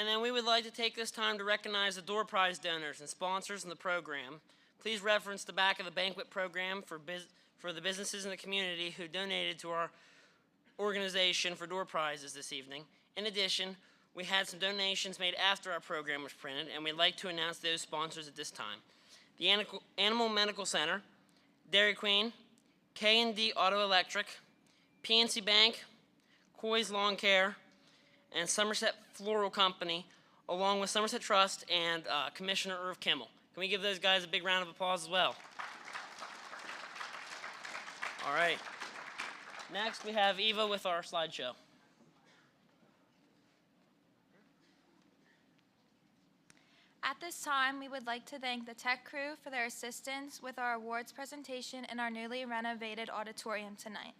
And then we would like to take this time to recognize the door prize donors and sponsors in the program. Please reference the back of the banquet program for the businesses in the community who donated to our organization for door prizes this evening. In addition, we had some donations made after our program was printed, and we'd like to announce those sponsors at this time. The Animal Medical Center, Dairy Queen, K&D Auto Electric, PNC Bank, Coy's Lawn Care, and Somerset Floral Company, along with Somerset Trust and Commissioner Irv Kimmel. Can we give those guys a big round of applause as well? All right. Next, we have Eva with our slideshow. At this time, we would like to thank the tech crew for their assistance with our awards presentation in our newly renovated auditorium tonight.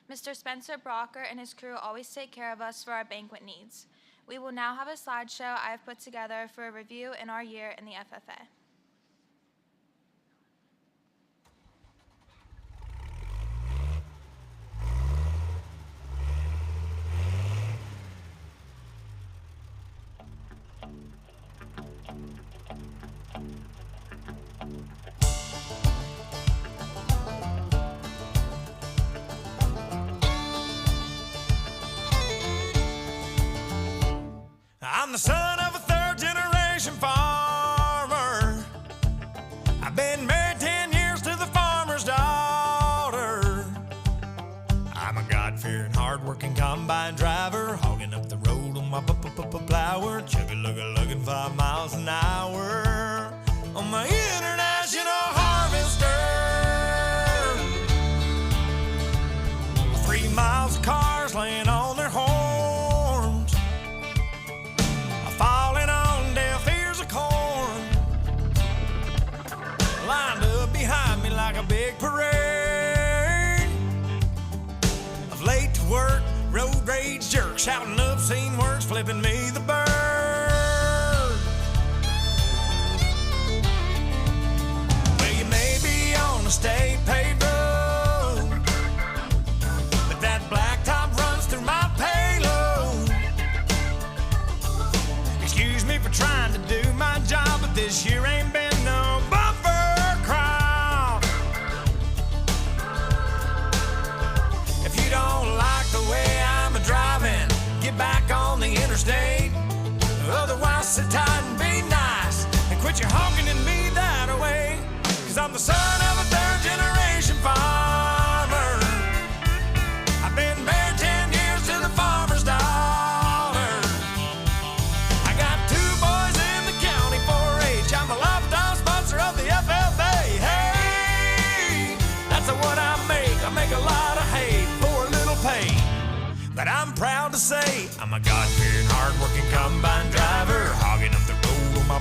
Mr. Spencer Brocker and his crew always take care of us for our banquet needs. We will now have a slideshow I have put together for a review in our year in the FFA. I'm the son of a third-generation farmer. I've been married 10 years to the farmer's daughter. I'm a God-fearing, hard-working combine driver, hogging up the road on my plower, chugga-lugga-lugging 5 miles an hour on my international harvester. 3 miles of cars laying on their horns, falling on deaf ears of corn, lined up behind me like a big parade of late to work, road rage jerks, shouting obscene words, flipping me the bird. Well, you may be on a state paved road, but that blacktop runs through my payload. Excuse me for trying to do my job, but this year ain't been no bumper crop. If you don't like the way I'm a-driving, get back on the interstate. Otherwise, sit tight and be nice and quit your honking at me that way. 'Cause I'm the son of a third-generation farmer. I've been married 10 years to the farmer's daughter. I got 2 boys in the county 4-H. I'm a lifetime sponsor of the FFA. Hey, that's what I make. I make a lot of hay for a little pay. But I'm proud to say I'm a God-fearing, hard-working combine driver, hogging up the road on my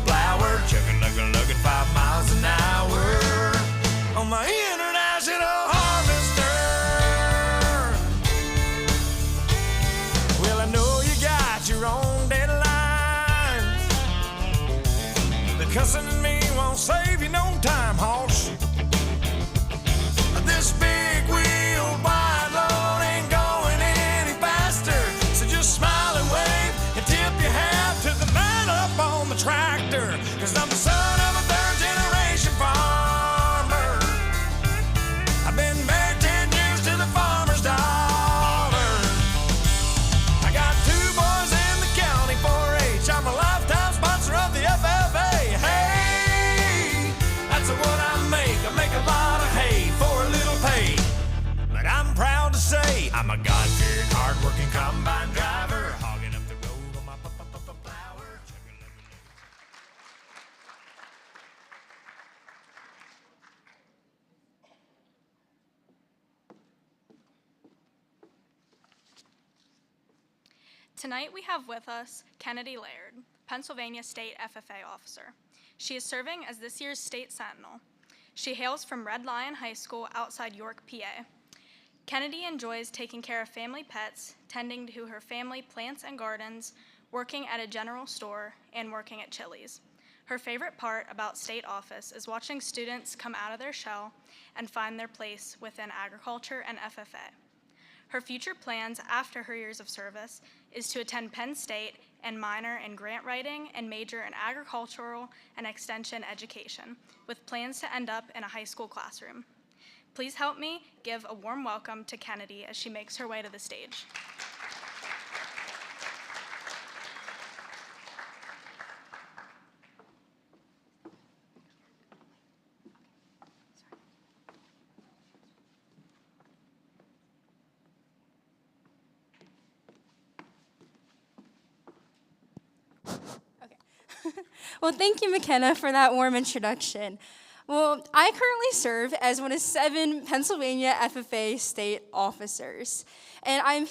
plower, chugging-lugga-lugging 5 miles an hour on my international harvester. Well, I know you got your own deadlines, but cussing at me won't save you no time, hoss. This big wheel wide load ain't going any faster, so just smile and wave and tip your hat to the man up on the tractor. 'Cause I'm the son of a third-generation farmer. I've been married 10 years to the farmer's daughter. I got 2 boys in the county 4-H. I'm a lifetime sponsor of the FFA. Hey, that's what I make. I make a lot of hay for a little pay. But I'm proud to say I'm a God-fearing, hard-working combine driver, hogging up the road on my plower. Tonight we have with us Kennedy Laird, Pennsylvania State FFA officer. She is serving as this year's State Sentinel. She hails from Red Lion High School outside York, PA. Kennedy enjoys taking care of family pets, tending to her family plants and gardens, working at a general store, and working at Chili's. Her favorite part about state office is watching students come out of their shell and find their place within agriculture and FFA. Her future plans after her years of service is to attend Penn State and minor in grant writing and major in agricultural and extension education, with plans to end up in a high school classroom. Please help me give a warm welcome to Kennedy as she makes her way to the stage. Well, thank you, McKenna, for that warm introduction. Well, I currently serve as one of 7 Pennsylvania FFA state officers, and I'm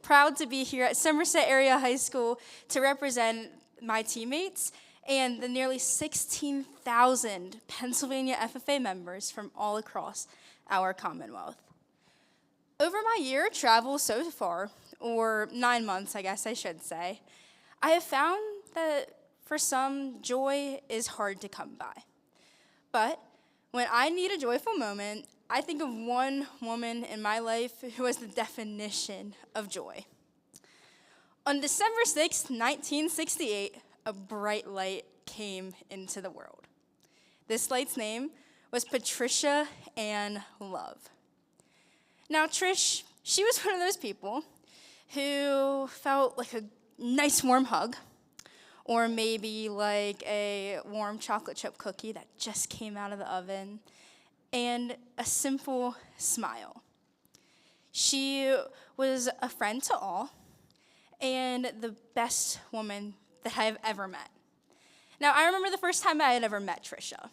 proud to be here at Somerset Area High School to represent my teammates and the nearly 16,000 Pennsylvania FFA members from all across our Commonwealth. Over my year travel so far, or 9 months, I guess I should say, I have found that for some, joy is hard to come by. But when I need a joyful moment, I think of one woman in my life who was the definition of joy. On December 6, 1968, a bright light came into the world. This light's name was Patricia Ann Love. Now, Trish, she was one of those people who felt like a nice warm hug, or maybe like a warm chocolate chip cookie that just came out of the oven, and a simple smile. She was a friend to all, and the best woman that I have ever met. Now, I remember the first time I had ever met Trisha.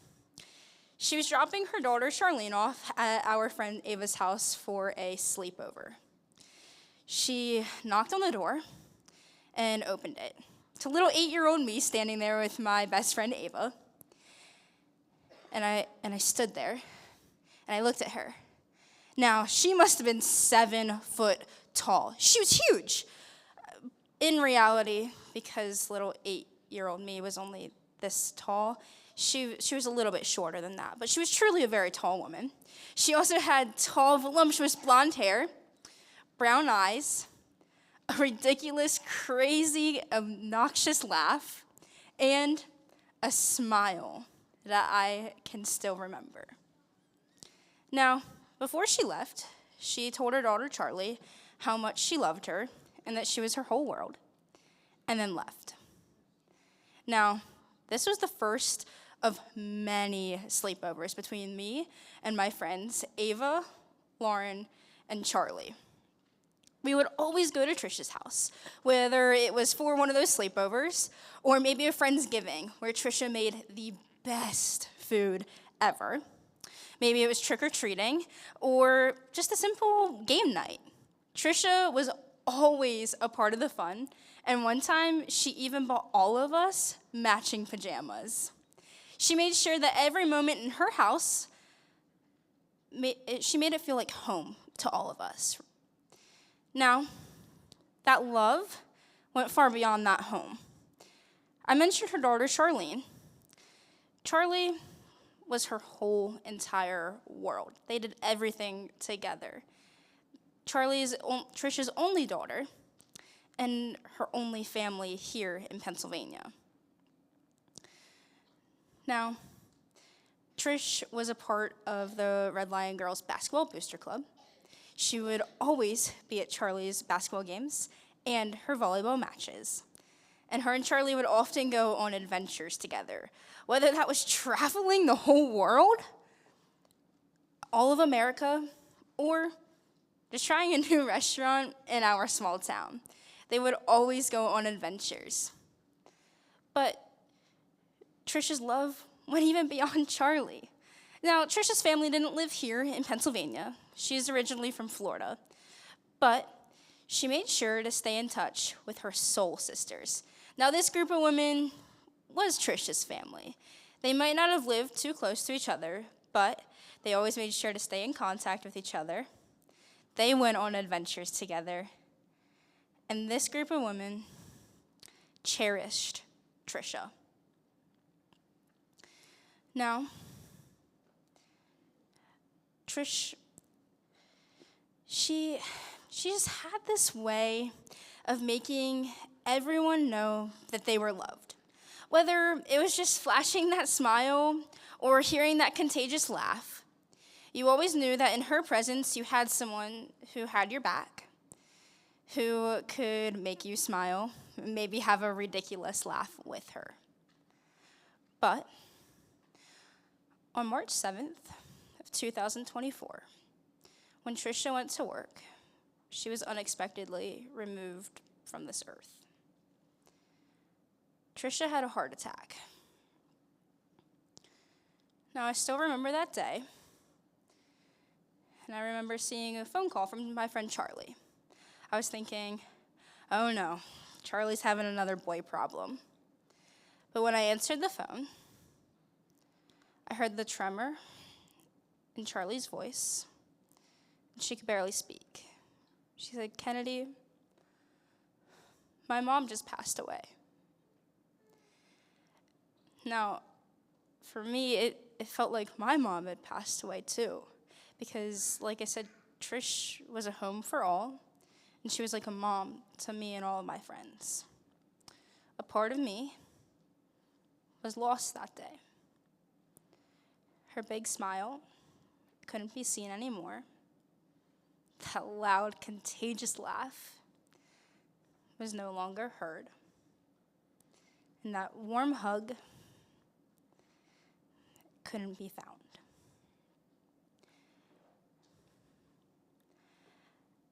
She was dropping her daughter Charlene off at our friend Ava's house for a sleepover. She knocked on the door and opened it. It's a little 8-year-old me standing there with my best friend Ava. And I stood there and I looked at her. Now, she must have been 7 foot tall. She was huge. In reality, because little 8-year-old me was only this tall, she was a little bit shorter than that, but she was truly a very tall woman. She also had tall, voluptuous blonde hair, brown eyes, a ridiculous, crazy, obnoxious laugh, and a smile that I can still remember. Now, before she left, she told her daughter Charlie how much she loved her and that she was her whole world, and then left. Now, this was the first of many sleepovers between me and my friends Ava, Lauren, and Charlie. We would always go to Trisha's house, whether it was for one of those sleepovers or maybe a Friendsgiving where Trisha made the best food ever. Maybe it was trick-or-treating or just a simple game night. Trisha was always a part of the fun, and one time she even bought all of us matching pajamas. She made sure that every moment in her house, she made it feel like home to all of us. Now, that love went far beyond that home. I mentioned her daughter, Charlene. Charlie was her whole entire world. They did everything together. Charlie's Trisha's only daughter and her only family here in Pennsylvania. Now, Trish was a part of the Red Lion Girls Basketball Booster Club. She would always be at Charlie's basketball games and her volleyball matches. And her and Charlie would often go on adventures together, whether that was traveling the whole world, all of America, or just trying a new restaurant in our small town. They would always go on adventures. But Trisha's love went even beyond Charlie. Now, Trisha's family didn't live here in Pennsylvania. She's originally from Florida. But she made sure to stay in touch with her soul sisters. Now, this group of women was Trisha's family. They might not have lived too close to each other, but they always made sure to stay in contact with each other. They went on adventures together. And this group of women cherished Trisha. Now, Trish, she just had this way of making everyone know that they were loved. Whether it was just flashing that smile or hearing that contagious laugh, you always knew that in her presence you had someone who had your back, who could make you smile, maybe have a ridiculous laugh with her. But on March 7th of 2024, when Trisha went to work, she was unexpectedly removed from this earth. Trisha had a heart attack. Now, I still remember that day, and I remember seeing a phone call from my friend Charlie. I was thinking, oh no, Charlie's having another boy problem. But when I answered the phone, I heard the tremor in Charlie's voice, and she could barely speak. She said, Kennedy, my mom just passed away. Now, for me, it felt like my mom had passed away too, because like I said, Trish was a home for all, and she was like a mom to me and all of my friends. A part of me was lost that day. Her big smile couldn't be seen anymore. That loud, contagious laugh was no longer heard. And that warm hug couldn't be found.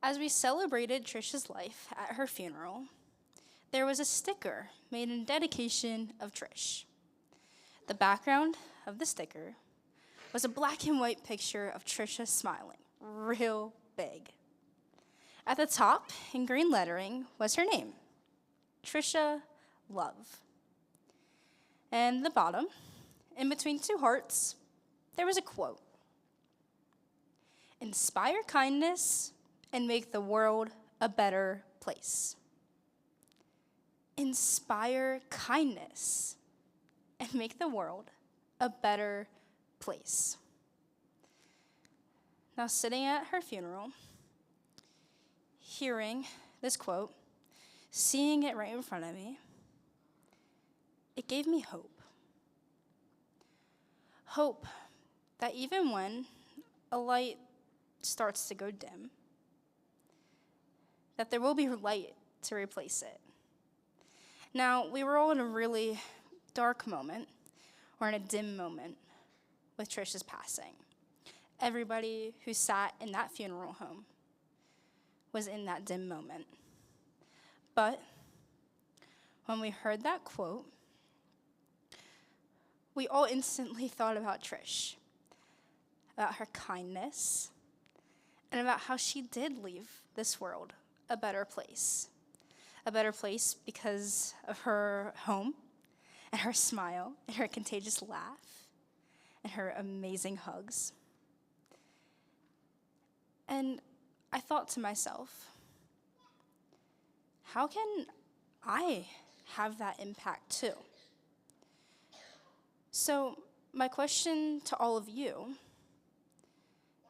As we celebrated Trisha's life at her funeral, there was a sticker made in dedication of Trish. The background of the sticker was a black and white picture of Trisha smiling, real big. At the top, in green lettering, was her name, Trisha Love. And the bottom, in between two hearts, there was a quote. Inspire kindness and make the world a better place. Inspire kindness and make the world a better place. Now, sitting at her funeral, hearing this quote, seeing it right in front of me, it gave me hope. Hope that even when a light starts to go dim, that there will be light to replace it. Now, we were all in a really dark moment, or in a dim moment, with Trisha's passing. Everybody who sat in that funeral home was in that dim moment. But when we heard that quote, we all instantly thought about Trish, about her kindness, and about how she did leave this world a better place. A better place because of her home, and her smile, and her contagious laugh, and her amazing hugs. And I thought to myself, how can I have that impact too? So my question to all of you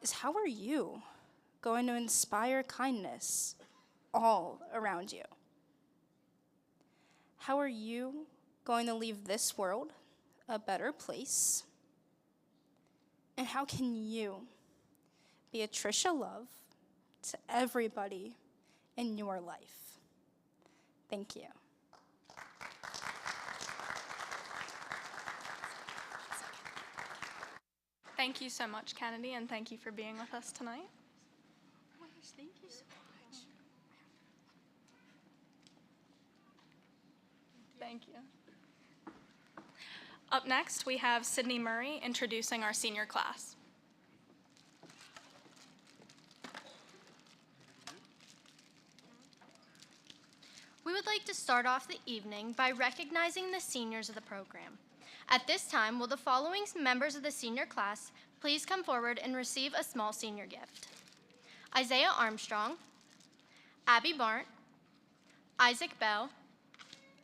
is, how are you going to inspire kindness all around you? How are you going to leave this world a better place? And how can you be a Trisha Love to everybody in your life? Thank you. Thank you so much, Kennedy, and thank you for being with us tonight. Thank you so much. Thank you. Up next, we have Sydney Murray introducing our senior class. We would like to start off the evening by recognizing the seniors of the program. At this time, will the following members of the senior class please come forward and receive a small senior gift? Isaiah Armstrong, Abby Barnt, Isaac Bell,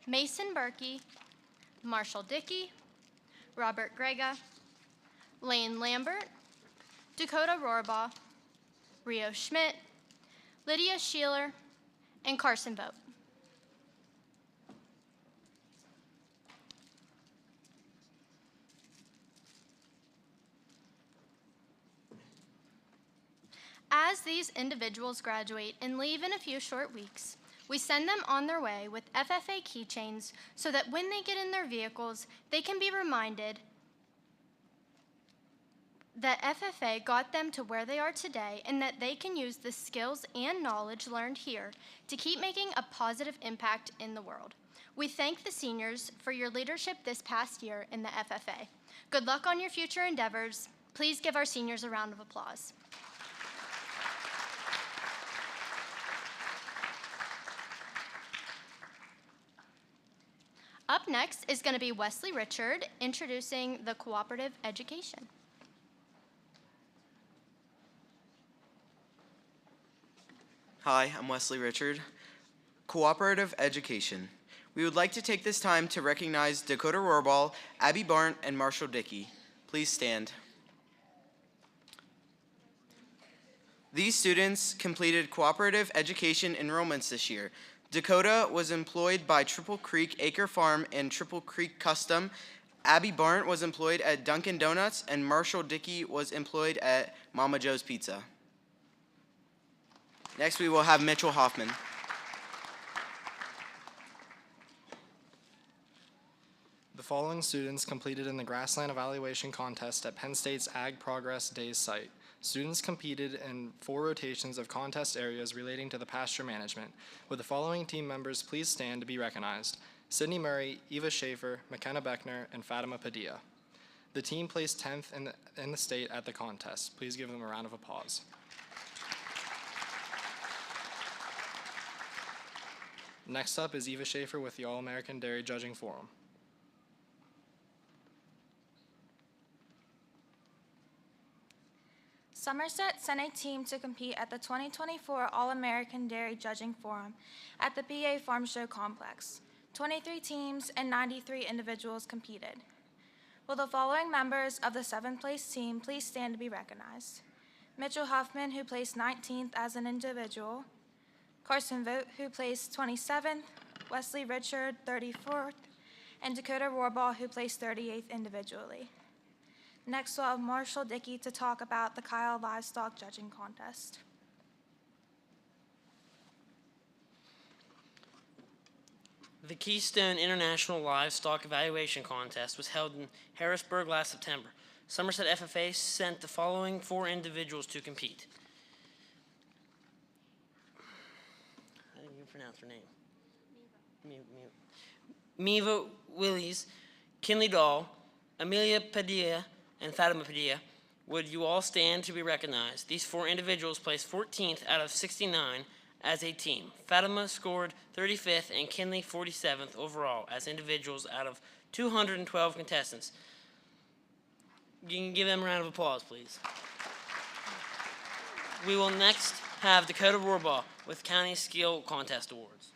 Mason Berkey, Marshall Dickey, Robert Grega, Lane Lambert, Dakota Rohrbaugh, Rio Schmidt, Lydia Sheeler, and Carson Vogt. As these individuals graduate and leave in a few short weeks, we send them on their way with FFA keychains so that when they get in their vehicles, they can be reminded that FFA got them to where they are today and that they can use the skills and knowledge learned here to keep making a positive impact in the world. We thank the seniors for your leadership this past year in the FFA. Good luck on your future endeavors. Please give our seniors a round of applause. Up next is going to be Wesley Richard introducing the cooperative education. Hi, I'm Wesley Richard. Cooperative education. We would like to take this time to recognize Dakota Rohrball, Abby Barnt, and Marshall Dickey. Please stand. These students completed cooperative education enrollments this year. Dakota was employed by Triple Creek Acre Farm and Triple Creek Custom. Abby Barnt was employed at Dunkin' Donuts, and Marshall Dickey was employed at Mama Joe's Pizza. Next, we will have Mitchell Hoffman. The following students competed in the Grassland Evaluation Contest at Penn State's Ag Progress Days site. Students competed in 4 rotations of contest areas relating to the pasture management. Would the following team members please stand to be recognized? Sydney Murray, Eva Schaefer, McKenna Beckner, and Fatima Padilla. The team placed 10th in the state at the contest. Please give them a round of applause. Next up is Eva Schaefer with the All-American Dairy Judging Forum. Somerset sent a team to compete at the 2024 All-American Dairy Judging Forum at the PA Farm Show Complex. 23 teams and 93 individuals competed. Will the following members of the 7th place team please stand to be recognized? Mitchell Huffman, who placed 19th as an individual. Carson Vogt, who placed 27th. Wesley Richard, 34th. And Dakota Rohrball, who placed 38th individually. Next, we'll have Marshall Dickey to talk about the Kyle Livestock Judging Contest. The Keystone International Livestock Evaluation Contest was held in Harrisburg last September. Somerset FFA sent the following 4 individuals to compete. How do you pronounce her name? Meva Willies, Kinley Dahl, Amelia Padilla, and Fatima Padilla. Would you all stand to be recognized? These 4 individuals placed 14th out of 69 as a team. Fatima scored 35th and Kinley 47th overall as individuals out of 212 contestants. You can give them a round of applause, please. We will next have Dakota Rohrball with County Skill Contest Awards.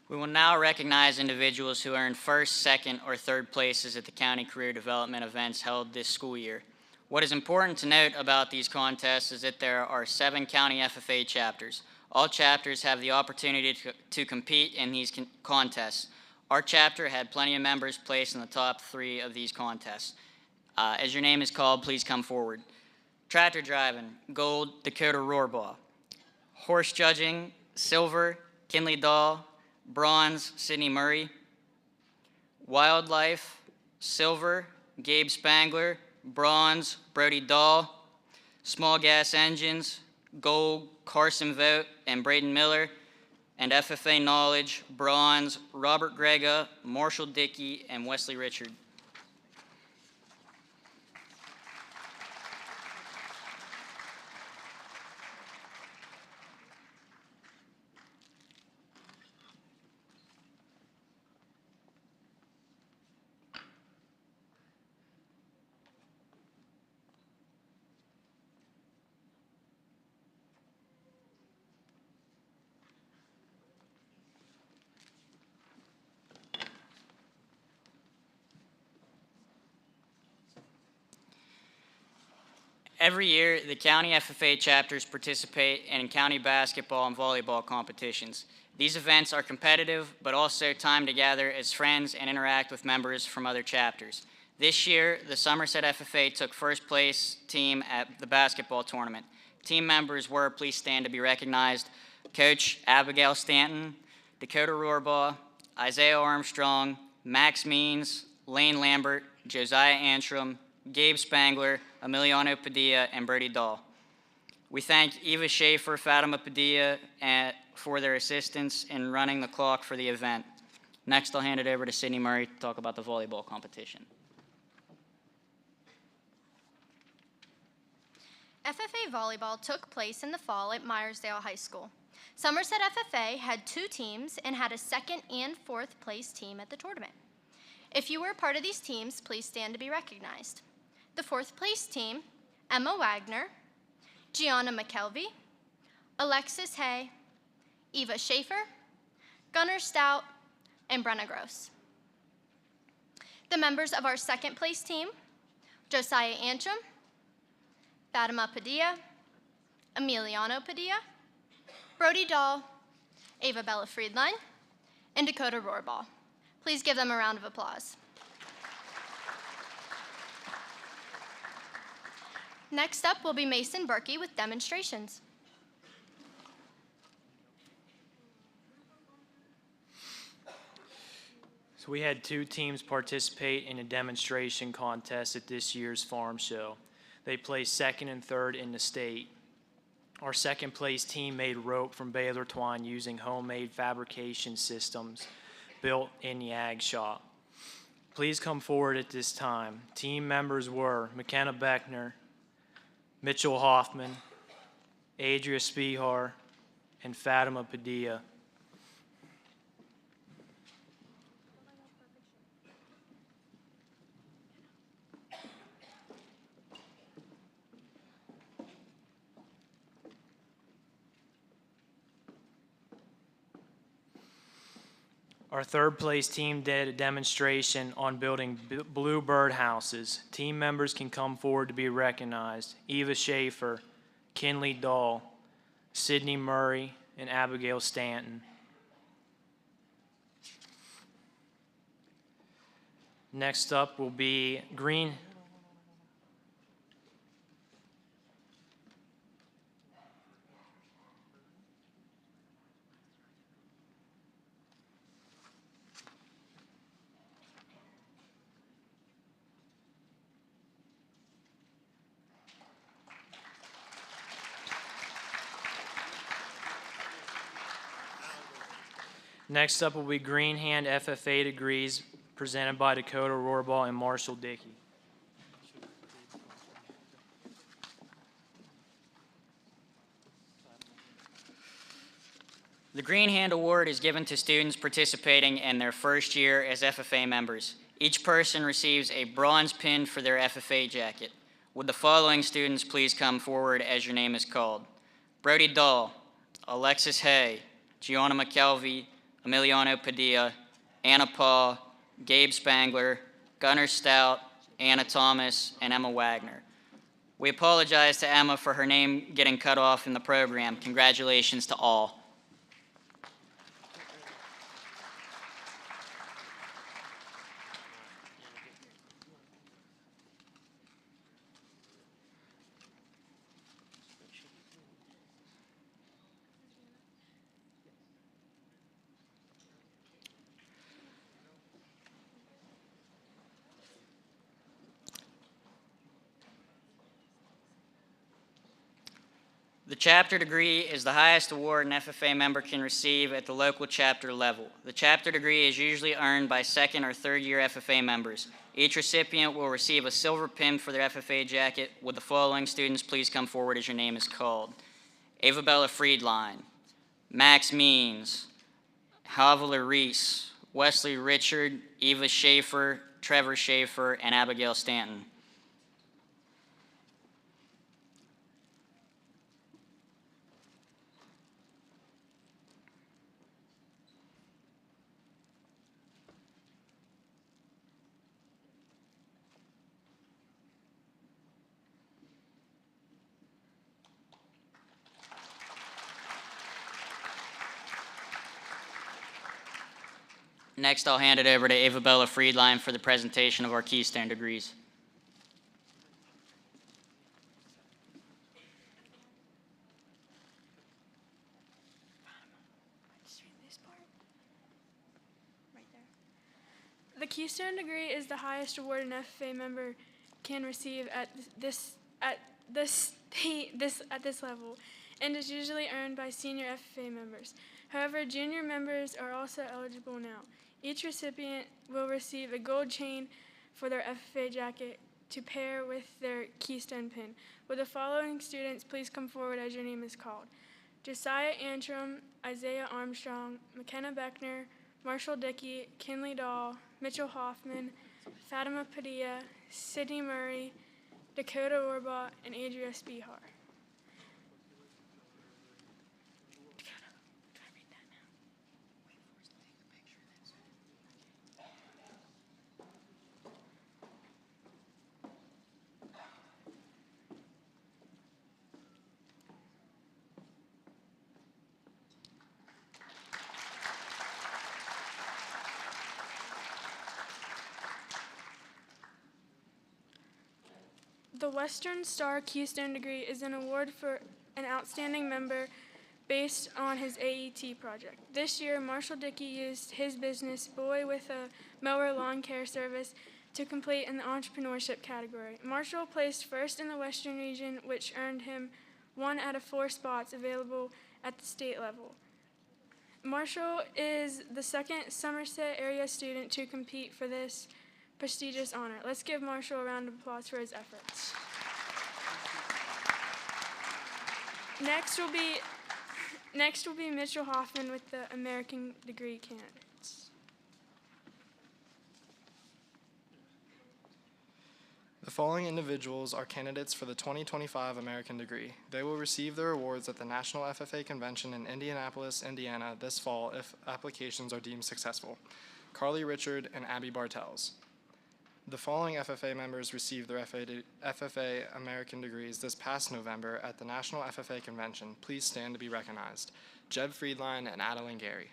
We will now recognize individuals who earned 1st, 2nd, or 3rd places at the county career development events held this school year. What is important to note about these contests is that there are 7 county FFA chapters. All chapters have the opportunity to compete in these contests. Our chapter had plenty of members placed in the top 3 of these contests. As your name is called, please come forward. Tractor driving, gold, Dakota Rohrball. Horse judging, silver, Kinley Dahl. Bronze, Sydney Murray. Wildlife, silver, Gabe Spangler. Bronze, Brody Dahl. Small gas engines, gold, Carson Vogt and Braden Miller. And FFA knowledge, bronze, Robert Grega, Marshall Dickey, and Wesley Richard. Every year, the county FFA chapters participate in county basketball and volleyball competitions. These events are competitive, but also time to gather as friends and interact with members from other chapters. This year, the Somerset FFA took first place team at the basketball tournament. Team members were, please stand to be recognized, Coach Abigail Stanton, Dakota Rohrbaugh, Isaiah Armstrong, Max Means, Lane Lambert, Josiah Antrim, Gabe Spangler, Emiliano Padilla, and Brody Dahl. We thank Eva Schaefer, Fatima Padilla for their assistance in running the clock for the event. Next, I'll hand it over to Sydney Murray to talk about the volleyball competition. FFA volleyball took place in the fall at Myersdale High School. Somerset FFA had 2 teams and had a 2nd and 4th place team at the tournament. If you were a part of these teams, please stand to be recognized. The 4th place team, Emma Wagner, Gianna McKelvey, Alexis Hay, Eva Schaefer, Gunnar Stout, and Brenna Gross. The members of our 2nd place team, Josiah Antrim, Fatima Padilla, Emiliano Padilla, Brody Dahl, Ava Bella Friedline, and Dakota Rohrbaugh. Please give them a round of applause. Next up will be Mason Berkey with demonstrations. So we had 2 teams participate in a demonstration contest at this year's farm show. They placed 2nd and 3rd in the state. Our 2nd place team made rope from baler twine using homemade fabrication systems built in the ag shop. Please come forward at this time. Team members were McKenna Beckner, Mitchell Hoffman, Adria Spihar, and Fatima Padilla. Our 3rd place team did a demonstration on building blue bird houses. Team members can come forward to be recognized. Eva Schaefer, Kinley Dahl, Sydney Murray, and Abigail Stanton. Next up will be green. Next up will be Green Hand FFA degrees presented by Dakota Rohrbaugh and Marshall Dickey. The Green Hand Award is given to students participating in their first year as FFA members. Each person receives a bronze pin for their FFA jacket. Would the following students please come forward as your name is called? Brody Dahl, Alexis Hay, Gianna McKelvey, Emiliano Padilla, Anna Paul, Gabe Spangler, Gunnar Stout, Anna Thomas, and Emma Wagner. We apologize to Emma for her name getting cut off in the program. Congratulations to all. The chapter degree is the highest award an FFA member can receive at the local chapter level. The chapter degree is usually earned by 2nd or 3rd year FFA members. Each recipient will receive a silver pin for their FFA jacket. Would the following students please come forward as your name is called? Ava Bella Friedline, Max Means, Havilah Reese, Wesley Richard, Eva Schaefer, Trevor Schaefer, and Abigail Stanton. Next, I'll hand it over to Avabella Friedline for the presentation of our Keystone degrees. The Keystone degree is the highest award an FFA member can receive at this level, and is usually earned by senior FFA members. However, junior members are also eligible now. Each recipient will receive a gold chain for their FFA jacket to pair with their Keystone pin. Will the following students please come forward as your name is called? Josiah Antrim, Isaiah Armstrong, McKenna Beckner, Marshall Dickey, Kinley Dahl, Mitchell Hoffman, Fatima Padilla, Sydney Murray, Dakota Orbach, and Adria Spihar. The Western Star Keystone degree is an award for an outstanding member based on his AET project. This year, Marshall Dickey used his business, Boy with a Mower Lawn Care Service, to complete in the entrepreneurship category. Marshall placed first in the Western region, which earned him 1 out of 4 spots available at the state level. Marshall is the second Somerset area student to compete for this prestigious honor. Let's give Marshall a round of applause for his efforts. Next will be Mitchell Hoffman with the American degree candidates. The following individuals are candidates for the 2025 American degree. They will receive their awards at the National FFA Convention in Indianapolis, Indiana this fall if applications are deemed successful. Carly Richard and Abby Bartels. The following FFA members received their FFA American degrees this past November at the National FFA Convention. Please stand to be recognized. Jeb Friedline and Adeline Gary.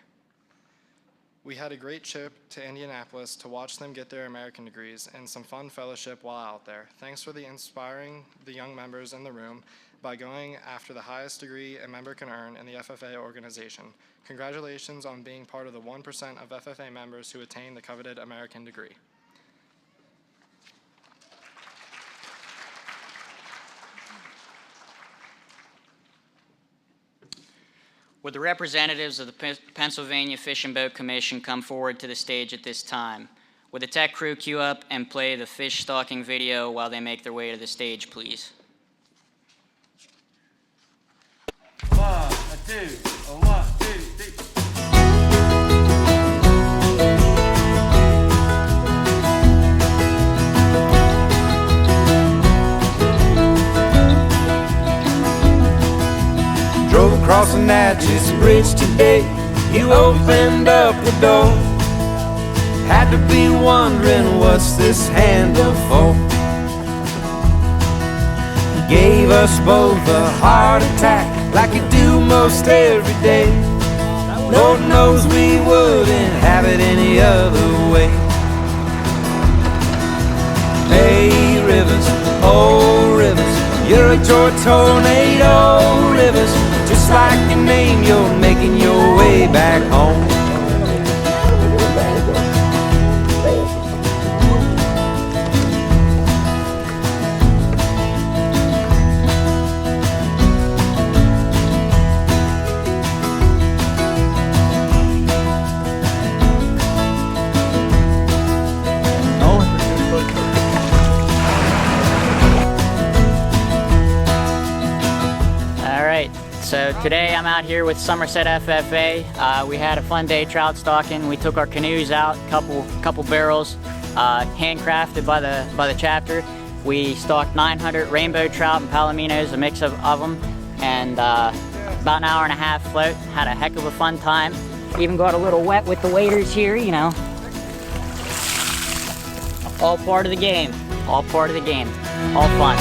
We had a great trip to Indianapolis to watch them get their American degrees and some fun fellowship while out there. Thanks for inspiring the young members in the room by going after the highest degree a member can earn in the FFA organization. Congratulations on being part of the 1% of FFA members who attain the coveted American degree. Would the representatives of the Pennsylvania Fish and Boat Commission come forward to the stage at this time? Would the tech crew queue up and play the fish stalking video while they make their way to the stage, please? 1, 2, 1, 2, 3. Drove across the Natchez Bridge today. You opened up the door. Had to be wondering what's this handle for. You gave us both a heart attack like you do most every day. Lord knows we wouldn't have it any other way. Hey Rivers, oh Rivers, you're a joy tornado, Rivers. Just like your name, you're making your way back home. So today I'm out here with Somerset FFA. We had a fun day trout stalking. We took our canoes out, couple barrels, handcrafted by the chapter. We stalked 900 rainbow trout and palominos, a mix of them, and about an hour and a half float. Had a heck of a fun time. Even got a little wet with the waders here, you know. All part of the game. All part of the game. All fun.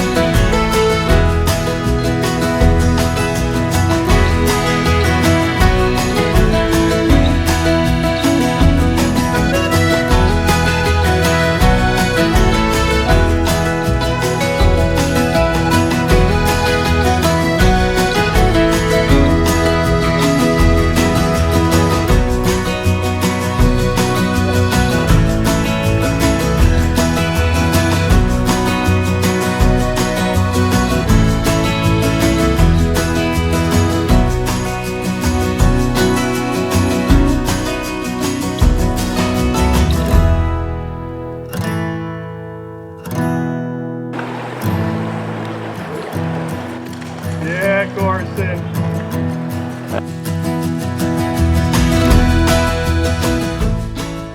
Jack Garson.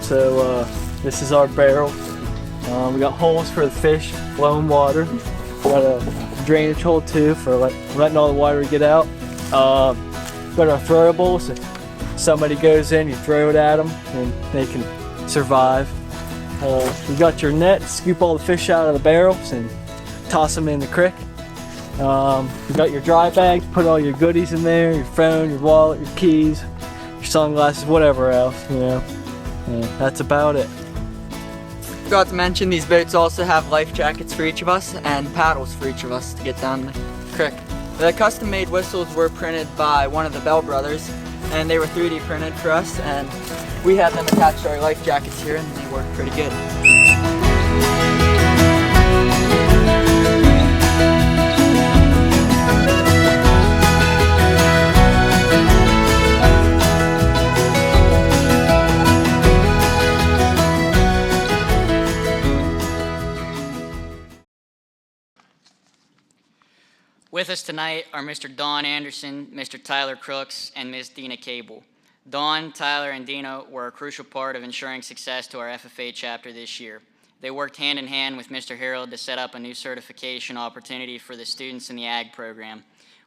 So this is our barrel. We got holes for the fish flowing water. We got a drainage hole too for letting all the water get out. Got our throwables. If somebody goes in, you throw it at them and they can survive. We got your net to scoop all the fish out of the barrels and toss them in the creek. You got your dry bag to put all your goodies in there, your phone, your wallet, your keys, your sunglasses, whatever else, you know. And that's about it. Forgot to mention these boats also have life jackets for each of us and paddles for each of us to get down the creek. The custom-made whistles were printed by one of the Bell brothers, and they were 3D printed for us, and we had them attached to our life jackets here, and they work pretty good. With us tonight are Mr. Don Anderson, Mr. Tyler Crooks, and Ms. Dina Cable. Don, Tyler, and Dina were a crucial part of ensuring success to our FFA chapter this year. They worked hand in hand with Mr. Harold to set up a new certification opportunity for the students in the Ag program.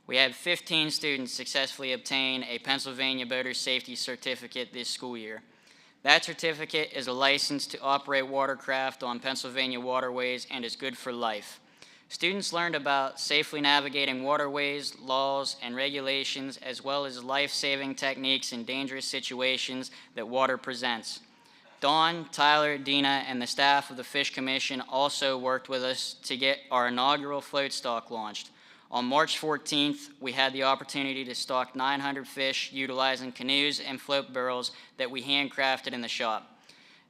We had 15 students successfully obtain a Pennsylvania Boater Safety Certificate this school year. That certificate is a license to operate watercraft on Pennsylvania waterways and is good for life. Students learned about safely navigating waterways, laws, and regulations, as well as life-saving techniques in dangerous situations that water presents. Dawn, Tyler, Dina, and the staff of the Fish Commission also worked with us to get our inaugural float stock launched. On March 14th, we had the opportunity to stock 900 fish utilizing canoes and float barrels that we handcrafted in the shop.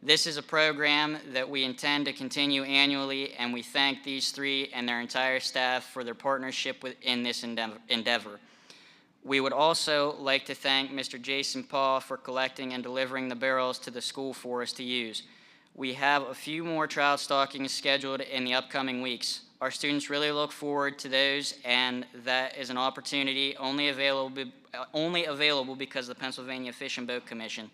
This is a program that we intend to continue annually, and we thank these three and their entire staff for their partnership in this endeavor. We would also like to thank Mr. Jason Paul for collecting and delivering the barrels to the school for us to use. We have a few more trout stockings scheduled in the upcoming weeks. Our students really look forward to those, and that is an opportunity only available because of the Pennsylvania Fish and Boat Commission.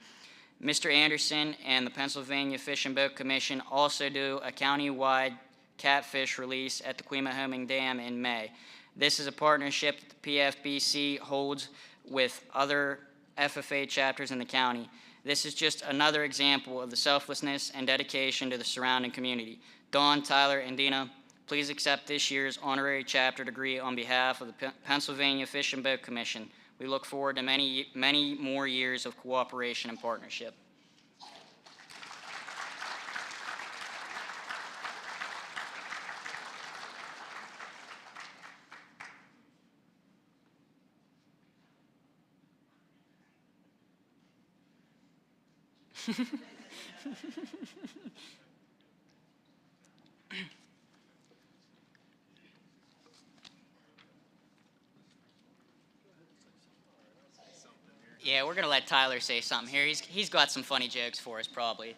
Mr. Anderson and the Pennsylvania Fish and Boat Commission also do a county-wide catfish release at the Quemahoming Dam in May. This is a partnership that the PFBC holds with other FFA chapters in the county. This is just another example of the selflessness and dedication to the surrounding community. Dawn, Tyler, and Dina, please accept this year's honorary chapter degree on behalf of the Pennsylvania Fish and Boat Commission. We look forward to many, many more years of cooperation and partnership. Yeah, we're going to let Tyler say something here. He's got some funny jokes for us, probably.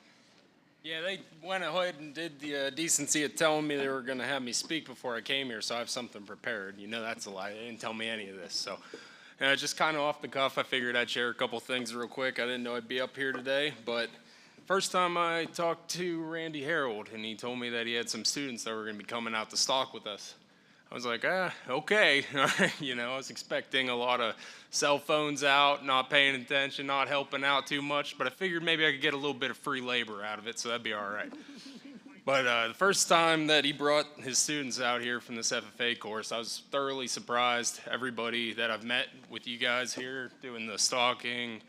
Yeah, they went ahead and did the decency of telling me they were going to have me speak before I came here, so I have something prepared. You know that's a lie. They didn't tell me any of this. So just kind of off the cuff, I figured I'd share a couple things real quick. I didn't know I'd be up here today, but first time I talked to Randy Harold, and he told me that he had some students that were going to be coming out to stock with us. I was like, okay. You know, I was expecting a lot of cell phones out, not paying attention, not helping out too much, but I figured maybe I could get a little bit of free labor out of it, so that'd be all right. But the first time that he brought his students out here from this FFA course, I was thoroughly surprised. Everybody that I've met with you guys here doing the stocking,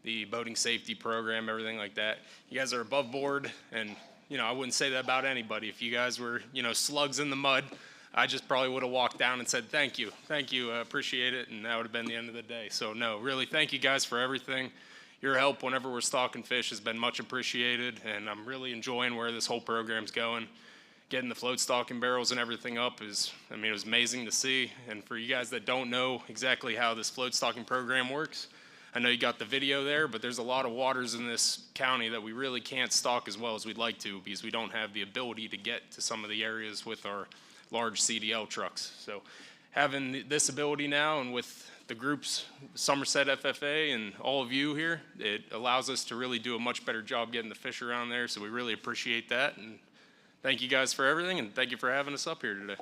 the boating safety program, everything like that, you guys are above board, and, you know, I wouldn't say that about anybody. If you guys were, you know, slugs in the mud, I just probably would have walked down and said, thank you, appreciate it, and that would have been the end of the day. So no, really, thank you guys for everything. Your help whenever we're stocking fish has been much appreciated, and I'm really enjoying where this whole program's going. Getting the float stocking barrels and everything up is, I mean, it was amazing to see. And for you guys that don't know exactly how this float stocking program works, I know you got the video there, but there's a lot of waters in this county that we really can't stock as well as we'd like to because we don't have the ability to get to some of the areas with our large CDL trucks. So having this ability now, and with the groups, Somerset FFA and all of you here, it allows us to really do a much better job getting the fish around there, so we really appreciate that. And thank you guys for everything, and thank you for having us up here today.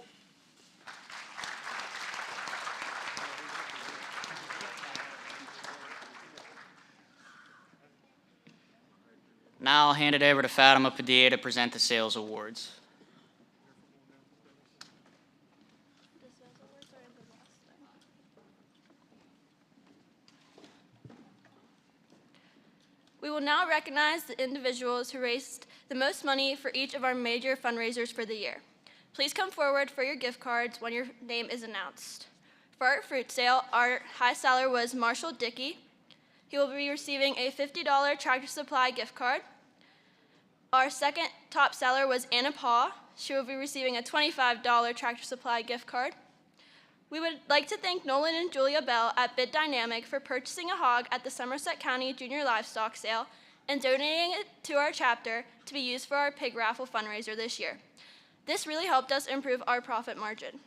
Now I'll hand it over to Fatima Padilla to present the sales awards. We will now recognize the individuals who raised the most money for each of our major fundraisers for the year. Please come forward for your gift cards when your name is announced. For our fruit sale, our high seller was Marshall Dickey. He will be receiving a $50 Tractor Supply gift card. Our second top seller was Anna Paw. She will be receiving a $25 Tractor Supply gift card. We would like to thank Nolan and Julia Bell at Bid Dynamic for purchasing a hog at the Somerset County Junior Livestock Sale and donating it to our chapter to be used for our pig raffle fundraiser this year. This really helped us improve our profit margin.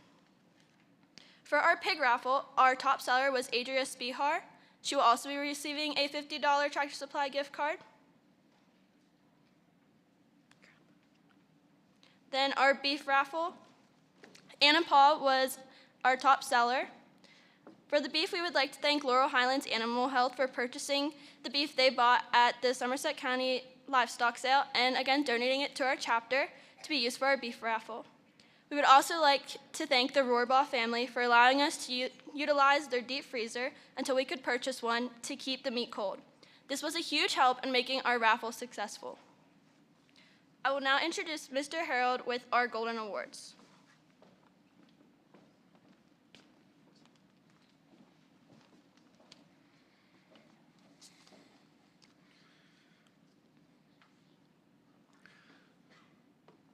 For our pig raffle, our top seller was Adria Spihar. She will also be receiving a $50 Tractor Supply gift card. Then our beef raffle, Anna Paul was our top seller. For the beef, we would like to thank Laurel Highlands Animal Health for purchasing the beef they bought at the Somerset County Livestock Sale and again donating it to our chapter to be used for our beef raffle. We would also like to thank the Rohrbaugh family for allowing us to utilize their deep freezer until we could purchase one to keep the meat cold. This was a huge help in making our raffle successful. I will now introduce Mr. Harold with our Golden Awards.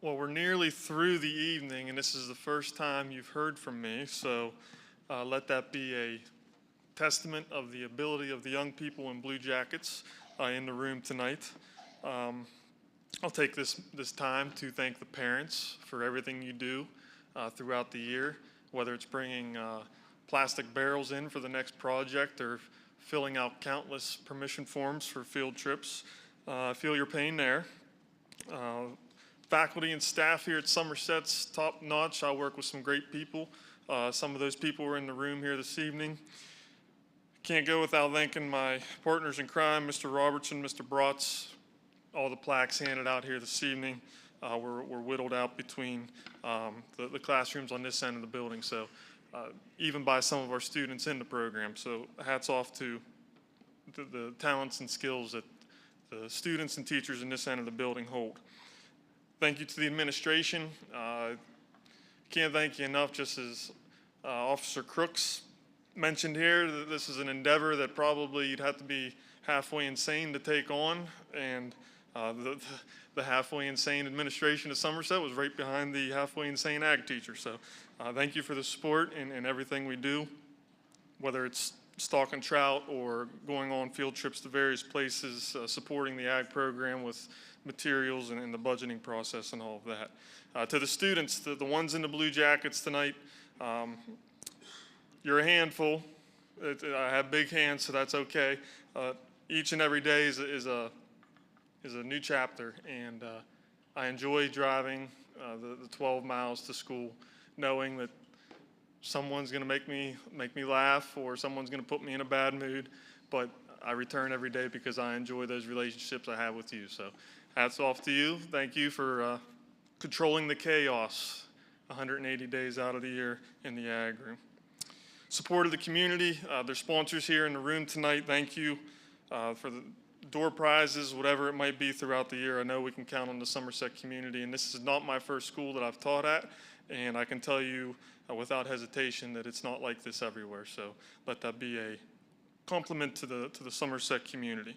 Well, we're nearly through the evening, and this is the first time you've heard from me, so let that be a testament of the ability of the young people in blue jackets in the room tonight. I'll take this time to thank the parents for everything you do throughout the year, whether it's bringing plastic barrels in for the next project or filling out countless permission forms for field trips. I feel your pain there. Faculty and staff here at Somerset's top notch. I work with some great people. Some of those people were in the room here this evening. Can't go without thanking my partners in crime, Mr. Robertson, Mr. Brotz. All the plaques handed out here this evening were whittled out between the classrooms on this end of the building, so even by some of our students in the program. So hats off to the talents and skills that the students and teachers in this end of the building hold. Thank you to the administration. Can't thank you enough, just as Officer Crooks mentioned here, that this is an endeavor that probably you'd have to be halfway insane to take on, and the halfway insane administration of Somerset was right behind the halfway insane ag teacher. So thank you for the support and everything we do, whether it's stalking trout or going on field trips to various places, supporting the ag program with materials and the budgeting process and all of that. To the students, the ones in the blue jackets tonight, you're a handful. I have big hands, so that's okay. Each and every day is a new chapter, and I enjoy driving the 12 miles to school, knowing that someone's going to make me laugh or someone's going to put me in a bad mood, but I return every day because I enjoy those relationships I have with you. So hats off to you. Thank you for controlling the chaos 180 days out of the year in the ag room. Support of the community, their sponsors here in the room tonight, thank you for the door prizes, whatever it might be throughout the year. I know we can count on the Somerset community, and this is not my first school that I've taught at, and I can tell you without hesitation that it's not like this everywhere. So let that be a compliment to the Somerset community.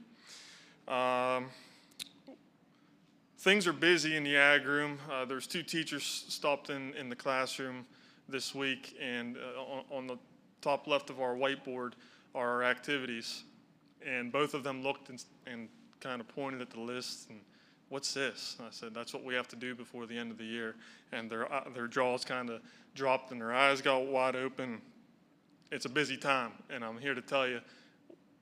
Things are busy in the ag room. There's 2 teachers stopped in the classroom this week, and on the top left of our whiteboard are our activities. And both of them looked and kind of pointed at the list and what's this? And I said, that's what we have to do before the end of the year. And their jaws kind of dropped and their eyes got wide open. It's a busy time, and I'm here to tell you,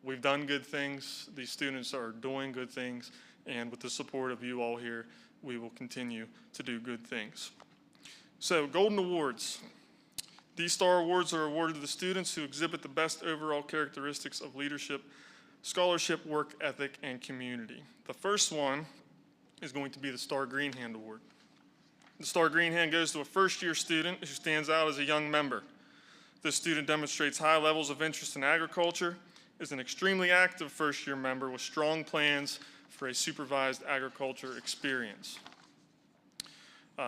we've done good things. These students are doing good things, and with the support of you all here, we will continue to do good things. So, Golden Awards. These STAR Awards are awarded to the students who exhibit the best overall characteristics of leadership, scholarship, work ethic, and community. The first one is going to be the STAR Green Hand Award. The STAR Green Hand goes to a first-year student who stands out as a young member. This student demonstrates high levels of interest in agriculture, is an extremely active first-year member with strong plans for a supervised agriculture experience.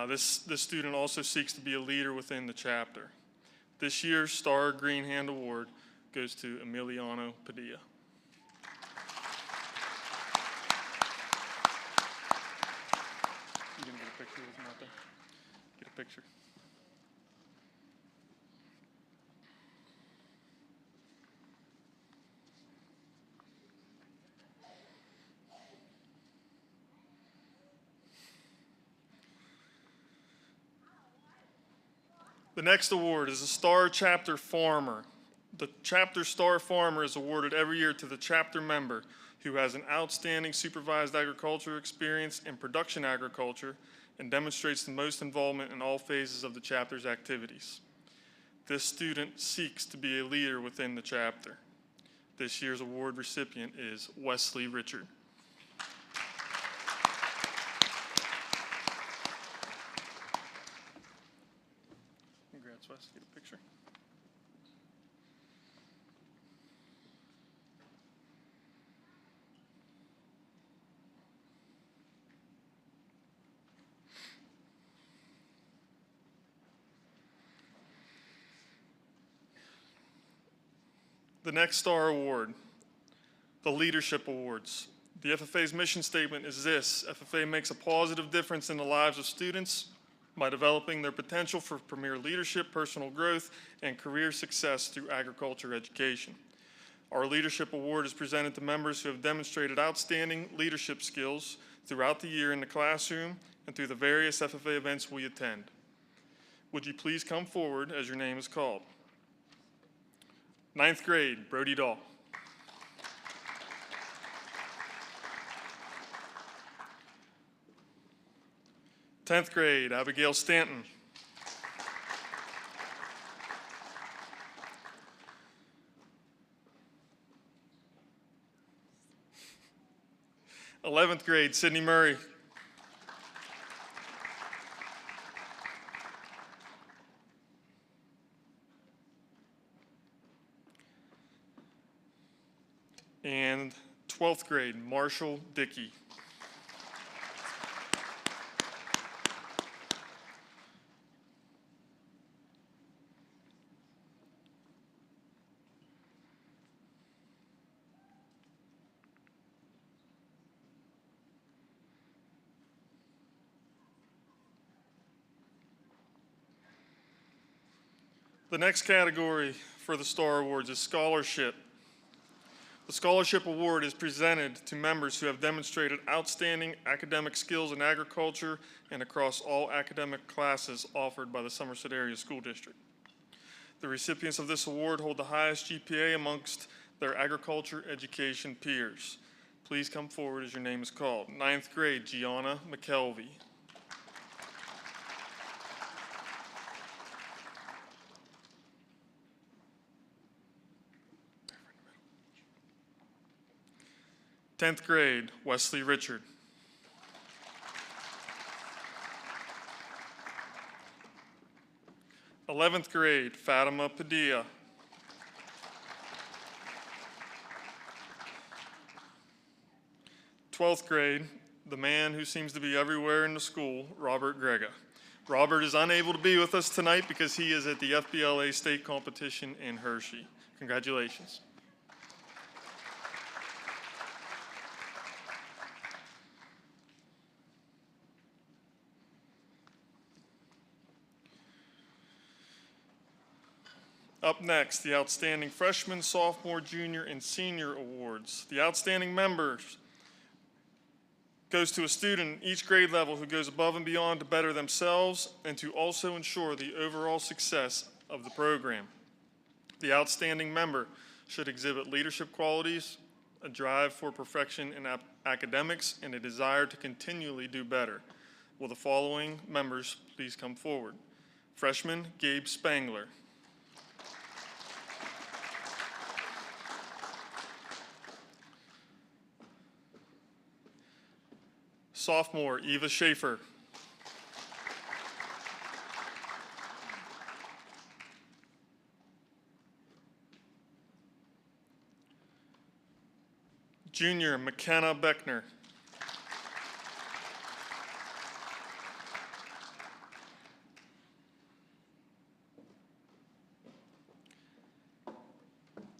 This student also seeks to be a leader within the chapter. This year's STAR Green Hand Award goes to Emiliano Padilla. You gonna get a picture with him out there? Get a picture. The next award is a STAR Chapter Farmer. The Chapter STAR Farmer is awarded every year to the chapter member who has an outstanding supervised agriculture experience in production agriculture and demonstrates the most involvement in all phases of the chapter's activities. This student seeks to be a leader within the chapter. This year's award recipient is Wesley Richard. Congrats, Wes. Get a picture. The next STAR Award, the Leadership Awards. The FFA's mission statement is this: FFA makes a positive difference in the lives of students by developing their potential for premier leadership, personal growth, and career success through agriculture education. Our Leadership Award is presented to members who have demonstrated outstanding leadership skills throughout the year in the classroom and through the various FFA events we attend. Would you please come forward as your name is called? 9th grade, Brody Dahl. Tenth grade, Abigail Stanton. Eleventh grade, Sydney Murray. And 12th grade, Marshall Dickey. The next category for the STAR Awards is scholarship. The Scholarship Award is presented to members who have demonstrated outstanding academic skills in agriculture and across all academic classes offered by the Somerset Area School District. The recipients of this award hold the highest GPA amongst their agriculture education peers. Please come forward as your name is called. 9th grade, Gianna McKelvey. Tenth grade, Wesley Richard. Eleventh grade, Fatima Padilla. Twelfth grade, the man who seems to be everywhere in the school, Robert Grega. Robert is unable to be with us tonight because he is at the FBLA state competition in Hershey. Congratulations. Up next, the Outstanding Freshman, Sophomore, Junior, and Senior Awards. The outstanding members goes to a student in each grade level who goes above and beyond to better themselves and to also ensure the overall success of the program. The outstanding member should exhibit leadership qualities, a drive for perfection in academics, and a desire to continually do better. Will the following members please come forward? Freshman Gabe Spangler. Sophomore Eva Schaefer. Junior McKenna Beckner.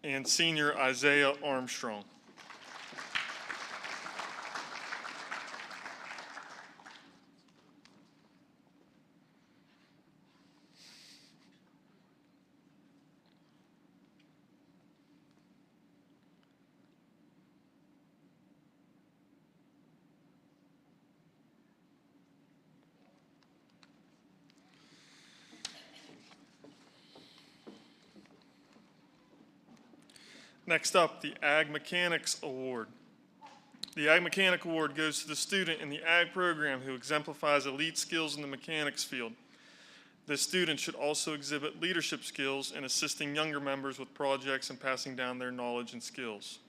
And senior Isaiah Armstrong. Next up, the Ag Mechanics Award. The Ag Mechanic Award goes to the student in the Ag program who exemplifies elite skills in the mechanics field. This student should also exhibit leadership skills in assisting younger members with projects and passing down their knowledge and skills.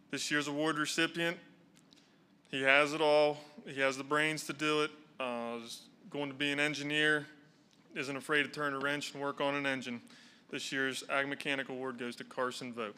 This year's award recipient, he has it all. He has the brains to do it. Is going to be an engineer, isn't afraid to turn a wrench and work on an engine. This year's Ag Mechanic Award goes to Carson Voke.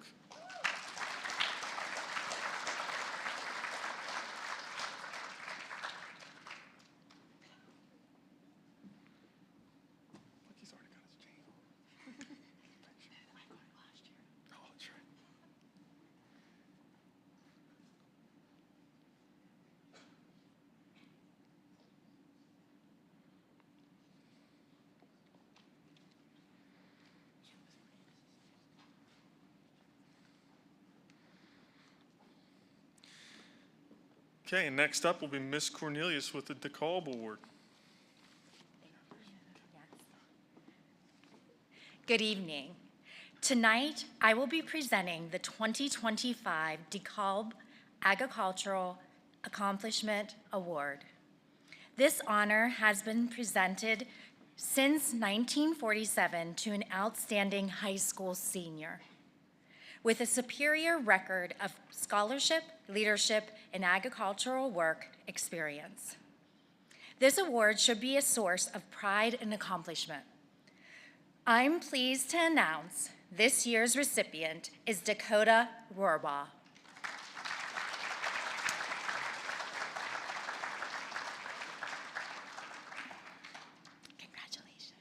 Okay, and next up will be Miss Cornelius with the DeKalb Award. Good evening. Tonight, I will be presenting the 2025 DeKalb Agricultural Accomplishment Award. This honor has been presented since 1947 to an outstanding high school senior with a superior record of scholarship, leadership, and agricultural work experience. This award should be a source of pride and accomplishment. I'm pleased to announce this year's recipient is Dakota Rohrbaugh. Congratulations.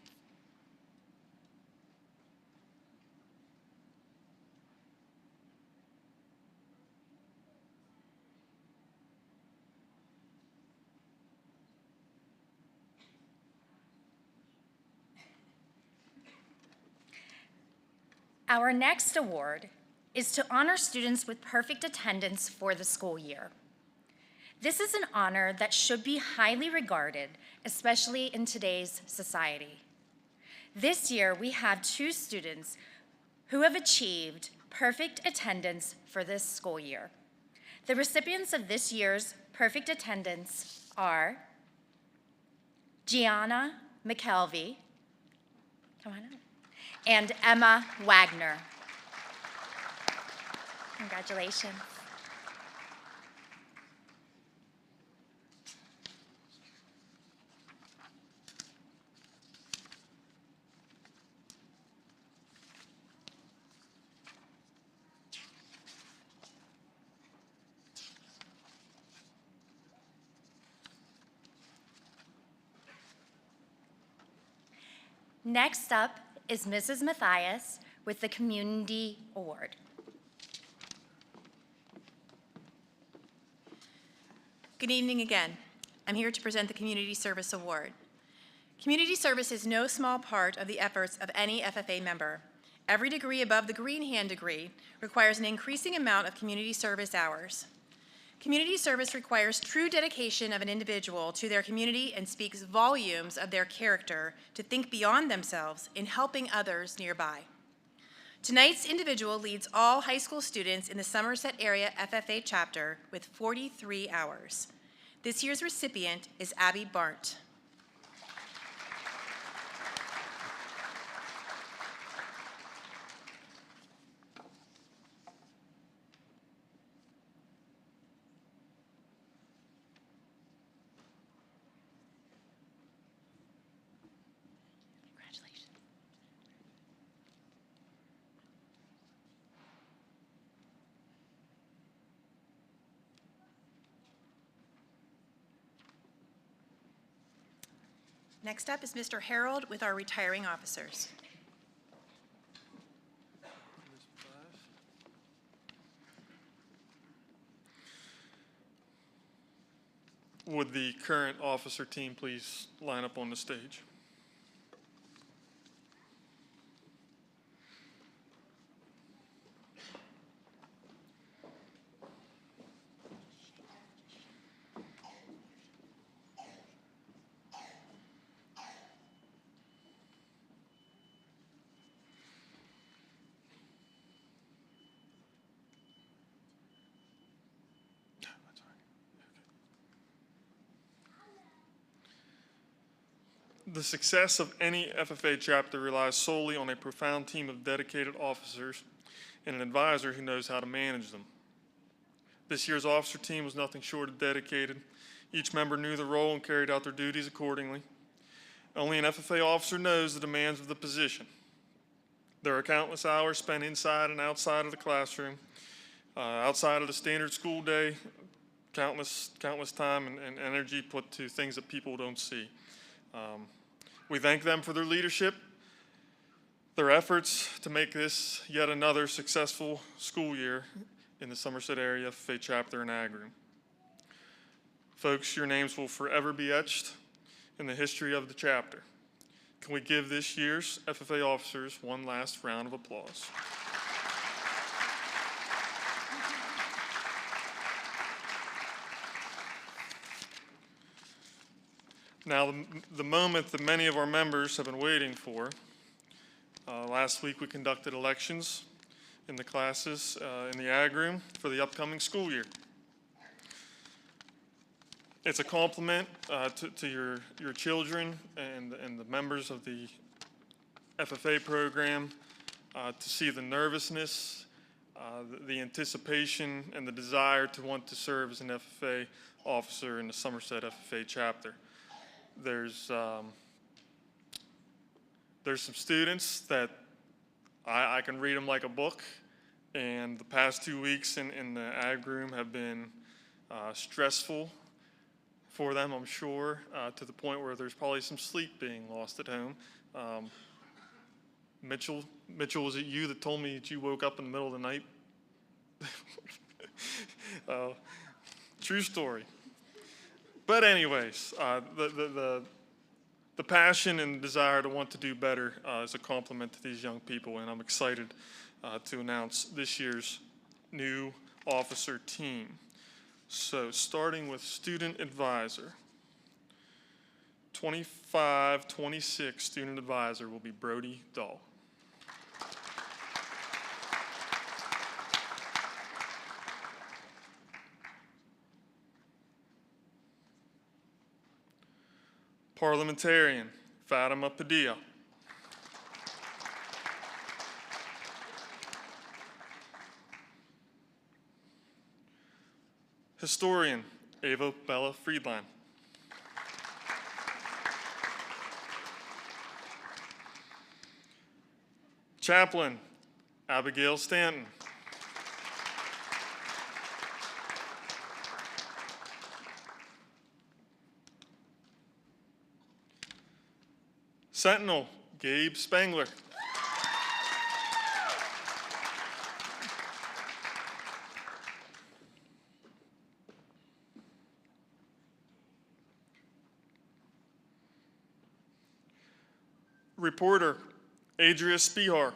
Our next award is to honor students with perfect attendance for the school year. This is an honor that should be highly regarded, especially in today's society. This year, we have 2 students who have achieved perfect attendance for this school year. The recipients of this year's perfect attendance are Gianna McKelvey, come on up, and Emma Wagner. Congratulations. Next up is Mrs. Mathias with the Community Award. Good evening again. I'm here to present the Community Service Award. Community service is no small part of the efforts of any FFA member. Every degree above the Green Hand degree requires an increasing amount of community service hours. Community service requires true dedication of an individual to their community and speaks volumes of their character to think beyond themselves in helping others nearby. Tonight's individual leads all high school students in the Somerset area FFA chapter with 43 hours. This year's recipient is Abby Barnt. Next up is Mr. Harold with our retiring officers. Would the current officer team please line up on the stage? The success of any FFA chapter relies solely on a profound team of dedicated officers and an advisor who knows how to manage them. This year's officer team was nothing short of dedicated. Each member knew the role and carried out their duties accordingly. Only an FFA officer knows the demands of the position. There are countless hours spent inside and outside of the classroom, outside of the standard school day, countless time and energy put to things that people don't see. We thank them for their leadership, their efforts to make this yet another successful school year in the Somerset area FFA chapter and ag room. Folks, your names will forever be etched in the history of the chapter. Can we give this year's FFA officers one last round of applause? Now, the moment that many of our members have been waiting for. Last week we conducted elections in the classes in the ag room for the upcoming school year. It's a compliment to your children and the members of the FFA program to see the nervousness, the anticipation, and the desire to want to serve as an FFA officer in the Somerset FFA chapter. There's some students that I can read them like a book, and the past 2 weeks in the ag room have been stressful for them, I'm sure, to the point where there's probably some sleep being lost at home. Mitchell, was it you that told me that you woke up in the middle of the night? True story. But anyways, the passion and desire to want to do better is a compliment to these young people, and I'm excited to announce this year's new officer team. So starting with student advisor, 25-26 student advisor will be Brody Dahl. Parliamentarian, Fatima Padilla. Historian, Ava Bella Friedland. Chaplain, Abigail Stanton. Sentinel, Gabe Spangler. Reporter, Adria Spihar.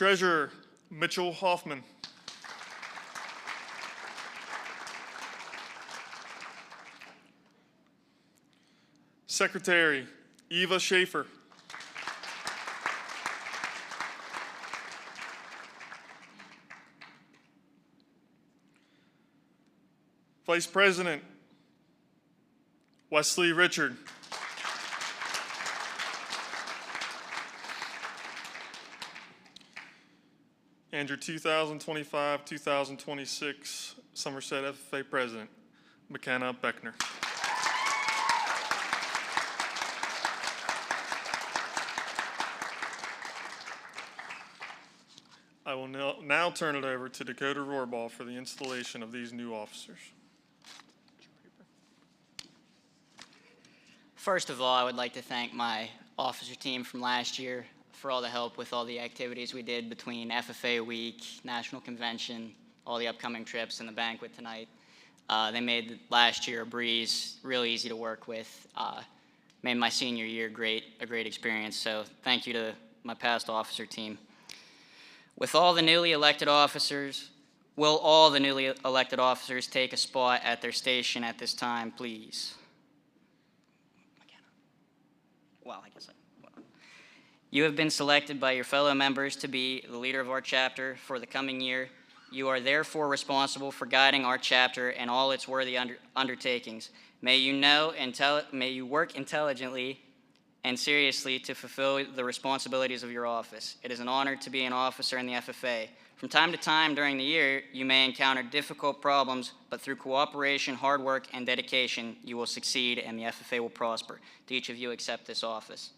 Treasurer, Mitchell Hoffman. Secretary, Eva Schaefer. Vice President, Wesley Richard. And your 2025-2026 Somerset FFA President, McKenna Beckner. I will now turn it over to Dakota Rohrball for the installation of these new officers. First of all, I would like to thank my officer team from last year for all the help with all the activities we did between FFA Week, National Convention, all the upcoming trips, and the banquet tonight. They made last year a breeze, really easy to work with. Made my senior year a great experience, so thank you to my past officer team. With all the newly elected officers, will all the newly elected officers take a spot at their station at this time, please? Well, I guess you have been selected by your fellow members to be the leader of our chapter for the coming year. You are therefore responsible for guiding our chapter and all its worthy undertakings. May you work intelligently and seriously to fulfill the responsibilities of your office. It is an honor to be an officer in the FFA. From time to time during the year, you may encounter difficult problems, but through cooperation, hard work, and dedication, you will succeed and the FFA will prosper. Do each of you accept this office?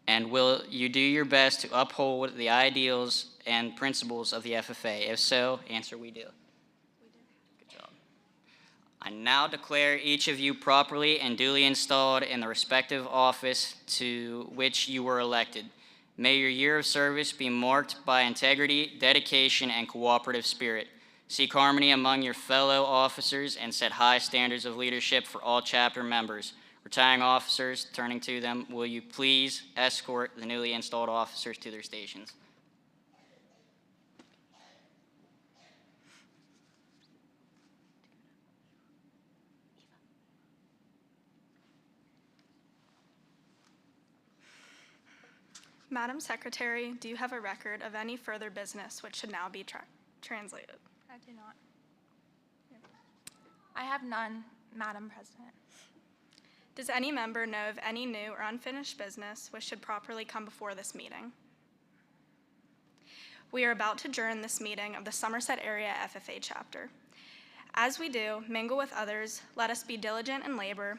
And will you do your best to uphold the ideals and principles of the FFA? If so, answer, we do. Good job. I now declare each of you properly and duly installed in the respective office to which you were elected. May your year of service be marked by integrity, dedication, and cooperative spirit. Seek harmony among your fellow officers and set high standards of leadership for all chapter members. Retiring officers, turning to them, will you please escort the newly installed officers to their stations? Madam Secretary, do you have a record of any further business which should now be translated? I do not. I have none, Madam President. Does any member know of any new or unfinished business which should properly come before this meeting? We are about to adjourn this meeting of the Somerset Area FFA Chapter. As we do, mingle with others, let us be diligent in labor,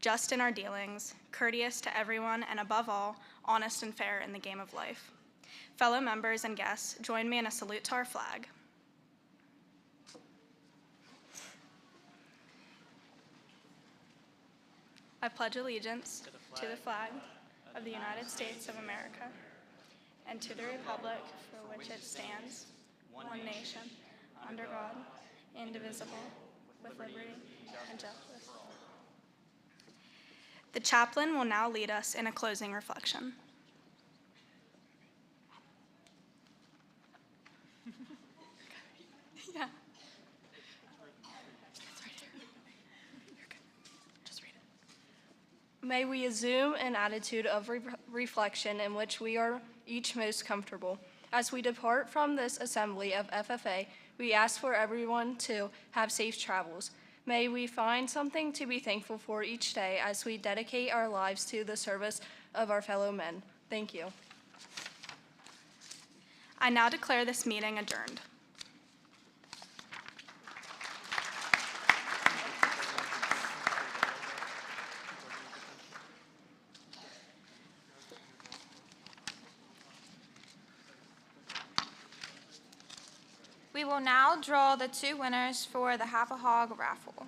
just in our dealings, courteous to everyone, and above all, honest and fair in the game of life. Fellow members and guests, join me in a salute to our flag. I pledge allegiance to the flag of the United States of America and to the republic for which it stands, one nation, under God, indivisible, with liberty and justice. The chaplain will now lead us in a closing reflection. Yeah. May we assume an attitude of reflection in which we are each most comfortable. As we depart from this assembly of FFA, we ask for everyone to have safe travels. May we find something to be thankful for each day as we dedicate our lives to the service of our fellow men. Thank you. I now declare this meeting adjourned. We will now draw the two winners for the Half a Hog raffle.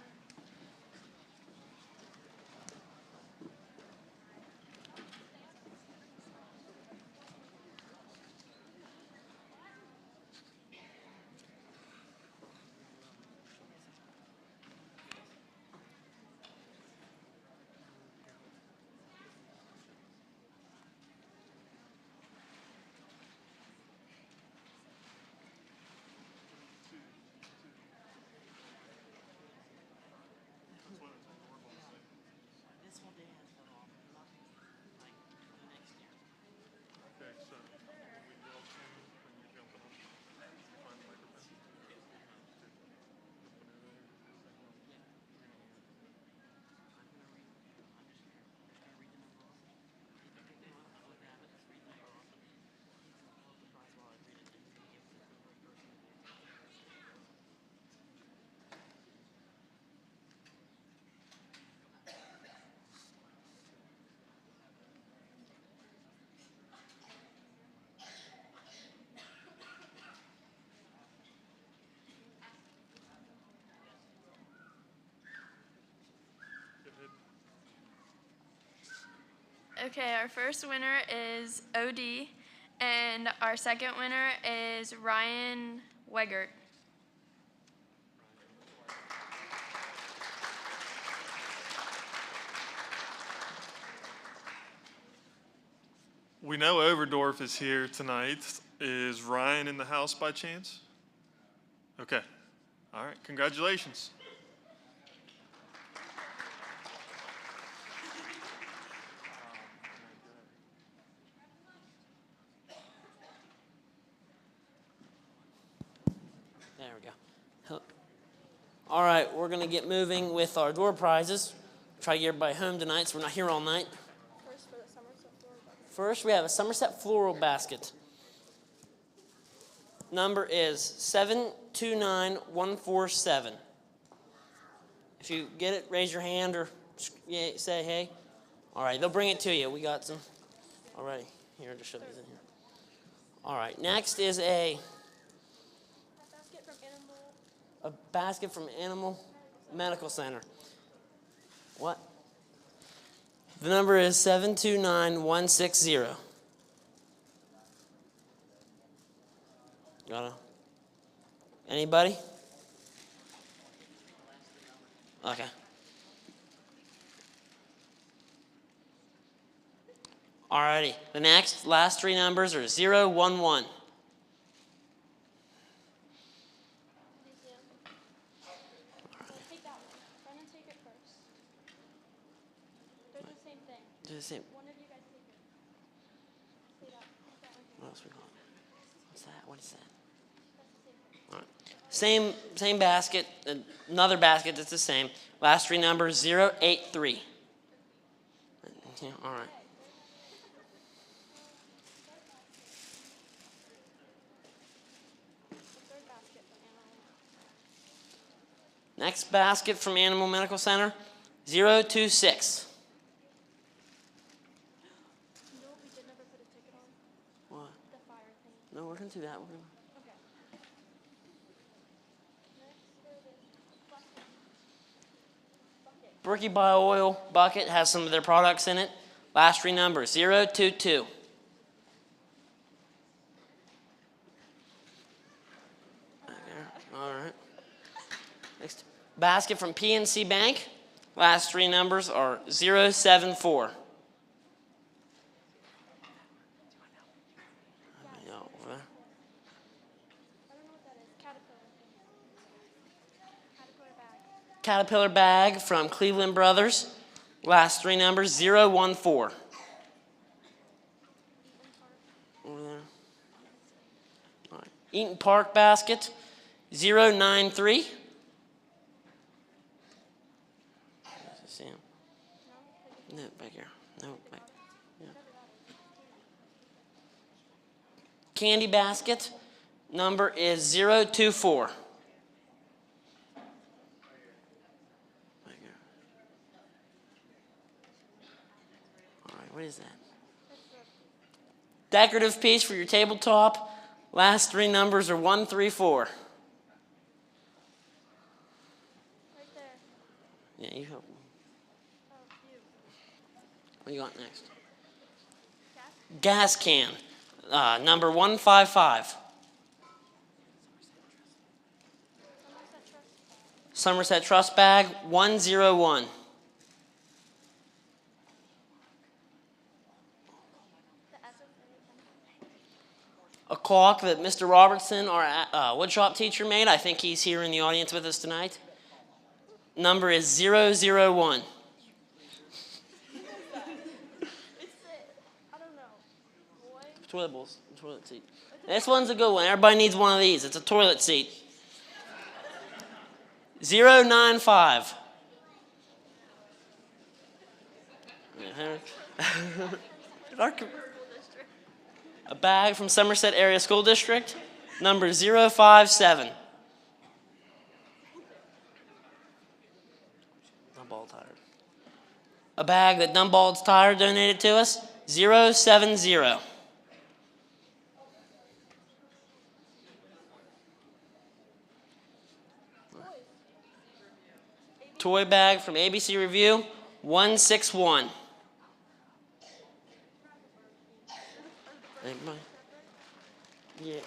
Okay, our first winner is OD, and our second winner is Ryan Weggert. We know Overdorf is here tonight. Is Ryan in the house by chance? Okay. All right. Congratulations. There we go. All right, we're going to get moving with our door prizes. Try to get everybody home tonight so we're not here all night. First, we have a Somerset floral basket. Number is 729147. If you get it, raise your hand or say hey. All right, they'll bring it to you. We got some. All right, here, just show these in here. All right, next is a basket from Animal Medical Center. What? The number is 729160. Got it? Anybody? Okay. Alrighty. The last three numbers are 011. Do the same. What else we got? What's that? What is that? All right. Same basket. Another basket that's the same. Last three numbers 083. Yeah, all right. Next basket from Animal Medical Center 026. No, we're going to do that. Berkey Bio Oil bucket has some of their products in it. Last three numbers 022. All right. Next basket from PNC Bank. Last three numbers are 074. Caterpillar bag from Cleveland Brothers. Last three numbers 014. Over there. All right. Eaton Park basket 093. See him? No, back here. No, back. Yeah. Candy basket number is 024. What is that? Decorative piece for your tabletop. Last three numbers are 134. Right there. Yeah, you help me. What do you got next? Gas can. Number 155. Somerset Trust bag 101. A clock that Mr. Robertson, our woodshop teacher, made. I think he's here in the audience with us tonight. Number is 001. Toilet bowls, toilet seat. This one's a good one. Everybody needs one of these. It's a toilet seat. 095. A bag from Somerset Area School District, number 057. Dumball Tire. A bag that Dumball's Tire donated to us, 070. Toy bag from ABC Review, 161. Anybody? Yeah,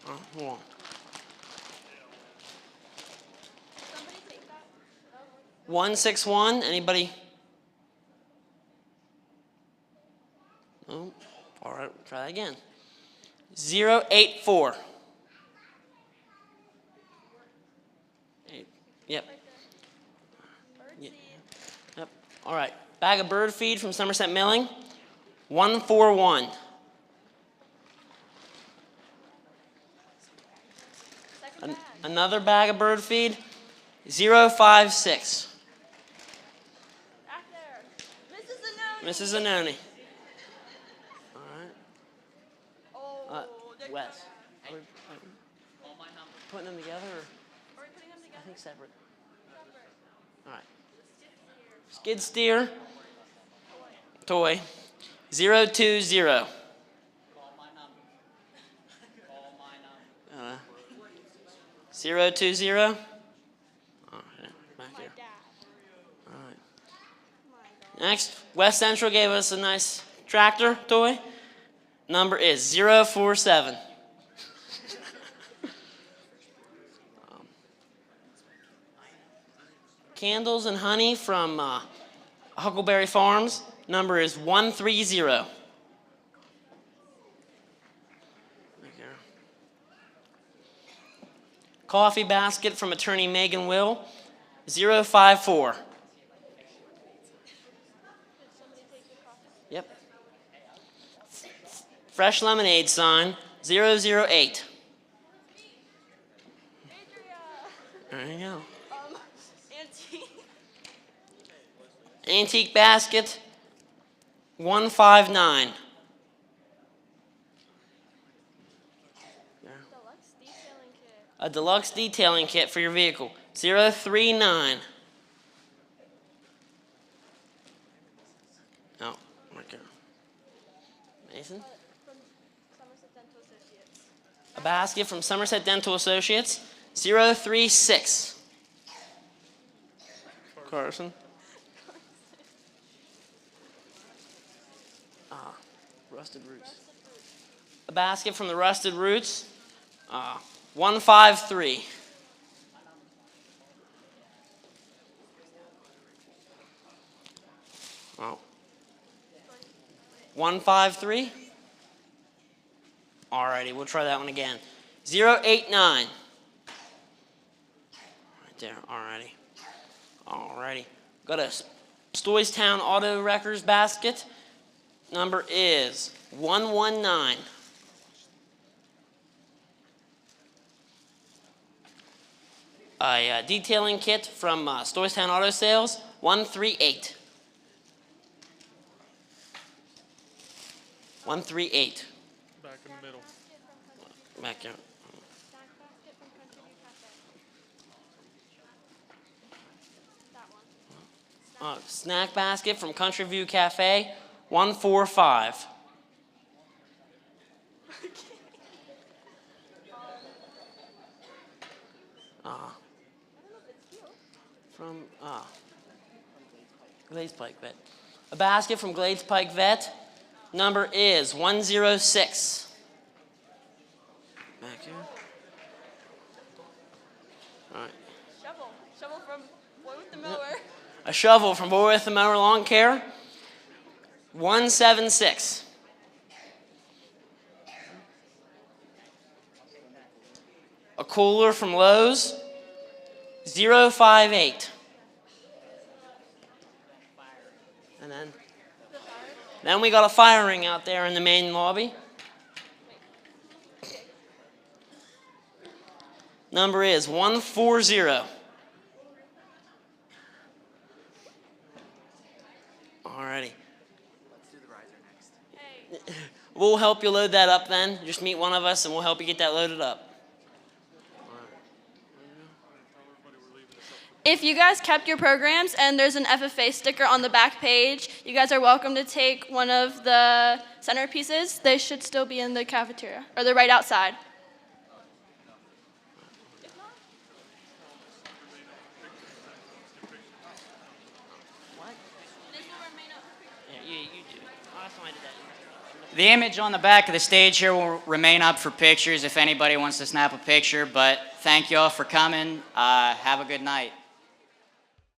hold on. 161, anybody? No? All right, try that again. 084. Yep. Yep. All right. Bag of bird feed from Somerset Milling. 141. Another bag of bird feed. 056. Back there. Mrs. Zanoni. All right. Wes. Are we putting them together? Or? I think separate. All right. Skid steer. Toy. 020. 020. All right, back there. All right. Next, West Central gave us a nice tractor toy. Number is 047. Candles and honey from Huckleberry Farms. Number is 130. Coffee basket from attorney Megan Will, 054. Yep. Fresh lemonade sign, 008. There you go. Antique basket, 159. A deluxe detailing kit for your vehicle, 039. Oh, okay. Mason? A basket from Somerset Dental Associates, 036. Carson? Rusted Roots. A basket from the Rusted Roots, 153. Oh. 153. Alrighty, we'll try that one again. 089. Right there, alrighty. Got a Stoystown Auto Wreckers basket. Number is 119. A detailing kit from Stoystown Auto Sales, 138. 138. Back in the middle. Back here. Snack basket from Country View Cafe, 145. From Glades Pike Vet. A basket from Glades Pike Vet. Number is 106. Back here. All right. Shovel from Boy with the Mower. A shovel from Boy with the Mower Lawn Care. 176. A cooler from Lowe's. 058. And then we got a fire ring out there in the main lobby. Number is 140. Alrighty. Let's do the riser next. We'll help you load that up then. Just meet one of us and we'll help you get that loaded up. If you guys kept your programs and there's an FFA sticker on the back page, you guys are welcome to take one of the centerpieces. They should still be in the cafeteria, or they're right outside. What? Yeah, you do. Oh, that's why I did that. The image on the back of the stage here will remain up for pictures if anybody wants to snap a picture, but thank you all for coming. Have a good night.